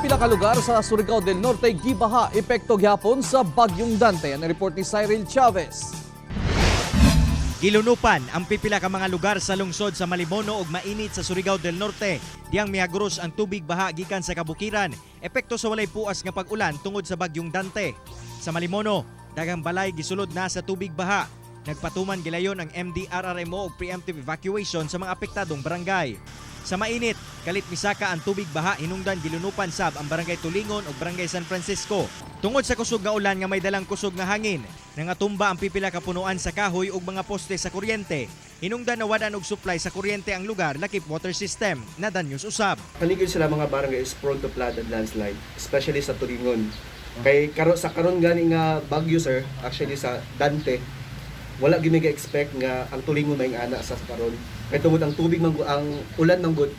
Pipila ka lugar sa Surigao del Norte gibaha epekto gyapon sa bagyong Dante. Ang report ni Cyril Chavez. Gilunupan ang pipila ka mga lugar sa lungsod sa Malimono ug mainit sa Surigao del Norte. Diyang mihaguros ang tubig baha gikan sa kabukiran, epekto sa walay puas nga pag-ulan tungod sa bagyong Dante. Sa Malimono, daghang balay gisulod na sa tubig baha. Nagpatuman gilayon ang MDRRMO og preemptive evacuation sa mga apektadong barangay. Sa mainit, kalit misaka ang tubig baha hinungdan gilunupan sab ang barangay Tulingon ug barangay San Francisco. Tungod sa kusog nga ulan nga may dalang kusog nga hangin, nangatumba ang pipila ka punuan sa kahoy ug mga poste sa kuryente. Hinungdan na wadan og supply sa kuryente ang lugar lakip water system na danyos usab. Paligid sila mga barangay is prone to flood and landslide, especially sa Tulingon. Kay karon gani nga bagyo sir, actually sa Dante, wala gyud expect nga ang Tulingon may ana sa karon. Kay tungod ang tubig ang ulan manggod,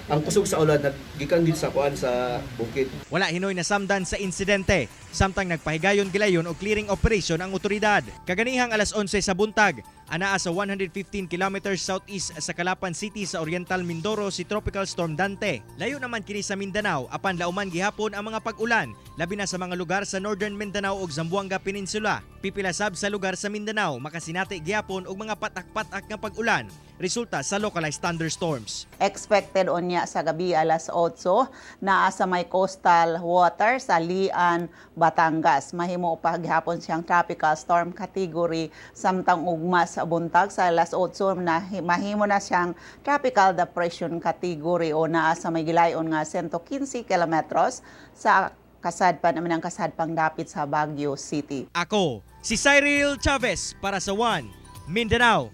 ang kusog sa ulan naggikan gid sa kuan sa bukid. Wala hinoy na samdan sa insidente, samtang nagpahigayon gilayon og clearing operation ang otoridad. Kaganihang alas 11 sa buntag, anaa sa 115 kilometers southeast sa Calapan City sa Oriental Mindoro si Tropical Storm Dante. Layo naman kini sa Mindanao apan lauman gihapon ang mga pag-ulan, labi na sa mga lugar sa Northern Mindanao ug Zamboanga Peninsula. Pipila sab sa lugar sa Mindanao makasinati gihapon og mga patak-patak nga pag-ulan resulta sa localized thunderstorms. Expected unya sa gabi alas 8 naa sa may coastal water sa Lian, Batangas. Mahimo pa gihapon siyang tropical storm category samtang ugma sa buntag sa alas 8 na mahimo na siyang tropical depression category o naa sa may gilayon nga 115 kilometros sa kasadpan naman ang kasadpang dapit sa Baguio City. Ako si Cyril Chavez para sa One Mindanao.